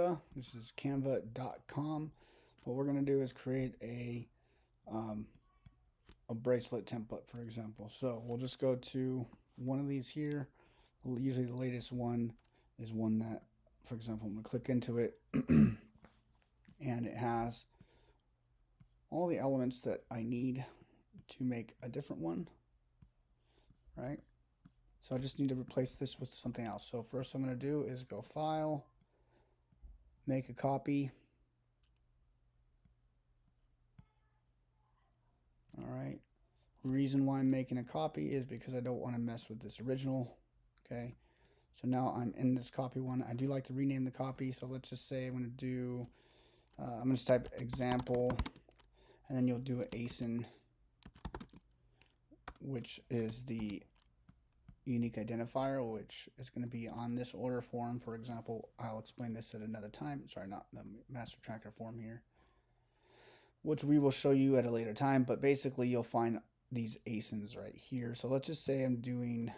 Canva. This is canva.com. What we're going to do is create a bracelet template, for example. So we'll just go to one of these here. Usually the latest one is one that, for example, I'm going to click into it and it has all the elements that I need to make a different one, right? So I just need to replace this with something else. So first I'm going to do is go File, make a copy. All right. Reason why I'm making a copy is because I don't want to mess with this original. Okay. So now I'm in this copy one. I do like to rename the copy. So let's just say I'm going to do, I'm going to type example, and then you'll do an ASIN, which is the unique identifier, which is going to be on this order form. For example, I'll explain this at another time. Sorry, not the master tracker form here, which we will show you at a later time. But basically, you'll find these ASINs right here. So let's just say I'm doing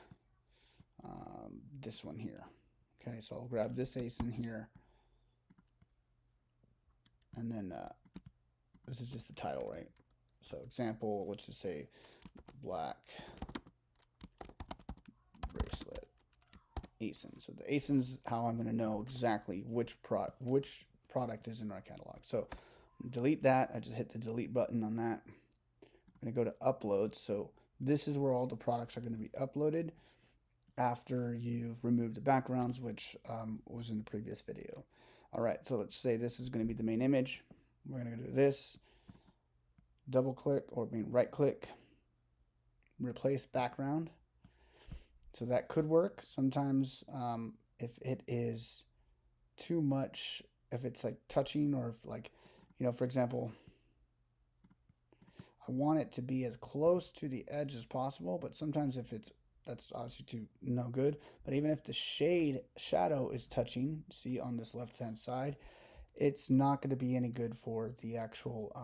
this one here. Okay, so I'll grab this ASIN here, and then this is just the title, right? So example, let's just say black bracelet ASIN. So the ASIN is how I'm going to know exactly which product is in our catalog. So delete that. I just hit the delete button on that. I'm going to go to upload. So this is where all the products are going to be uploaded after you've removed the backgrounds, which was in the previous video. All right, so let's say this is going to be the main image. We're going to do this, double click, or right click, replace background. So that could work. Sometimes if it is too much, if it's like touching, or if like, for example, I want it to be as close to the edge as possible, but sometimes if that's obviously too no good. But even if the shadow is touching, see on this left hand side, it's not going to be any good for the actual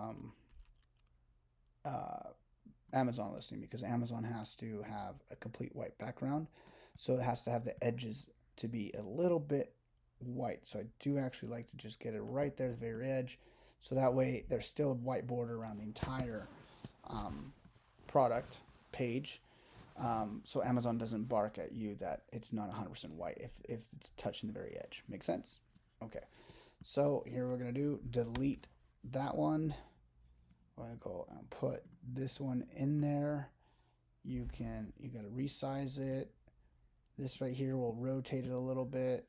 Amazon listing, because Amazon has to have a complete white background, so it has to have the edges to be a little bit white. So I do actually like to just get it right there at the very edge, so that way there's still a white border around the entire product page. So Amazon doesn't bark at you that it's not 100% white if it's touching the very edge. Make sense? Okay. So here we're going to do delete that one. I'm going to go and put this one in there. You got to resize it. This right here will rotate it a little bit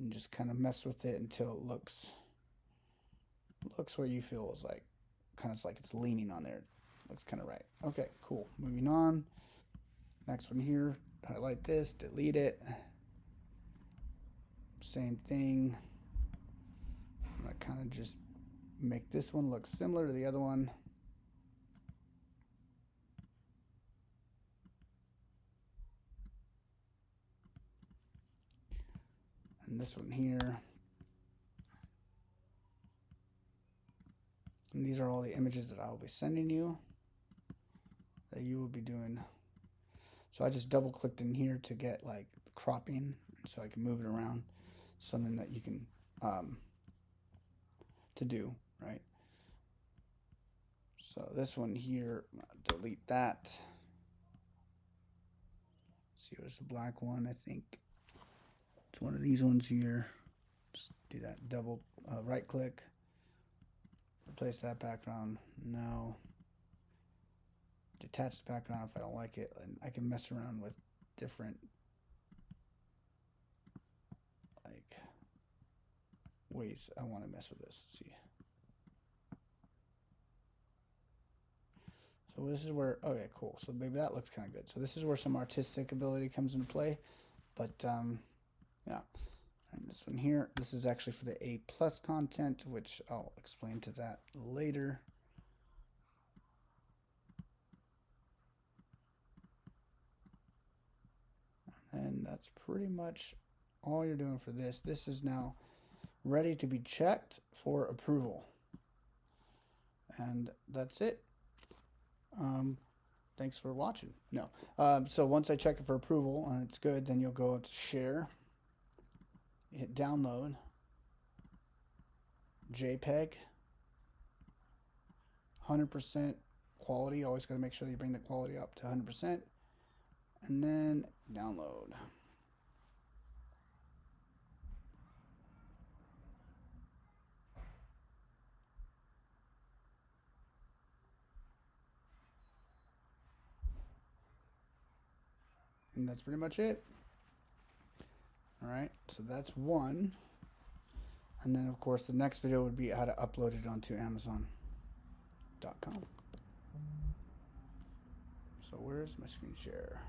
and just kind of mess with it until it looks where you feel is like kind of like it's leaning on there. Looks kind of right. Okay, cool. Moving on. Next one here, highlight this, delete it. Same thing. I'm going to kind of just make this one look similar to the other one. And this one here. And these are all the images that I will be sending you, that you will be doing. So I just double clicked in here to get like the cropping, so I can move it around. Something that you can to do, right? So this one here, delete that. Let's see, where's the black one? I think it's one of these ones here. Just do that, double right click, replace that background. No. Detach the background if I don't like it, and I can mess around with different like ways I want to mess with this. Let's see. So this is where, okay, cool. So maybe that looks kind of good. So this is where some artistic ability comes into play. But yeah. And this one here, this is actually for the A+ content, which I'll explain to that later. And that's pretty much all you're doing for this. This is now ready to be checked for approval. And that's it. Thanks for watching. No. So once I check it for approval and it's good, then you'll go to share, hit download, JPEG, 100% quality. Always got to make sure you bring the quality up to 100%, and then download. And that's pretty much it. All right, so that's one. And then, of course, the next video would be how to upload it onto Amazon.com. So where's my screen share?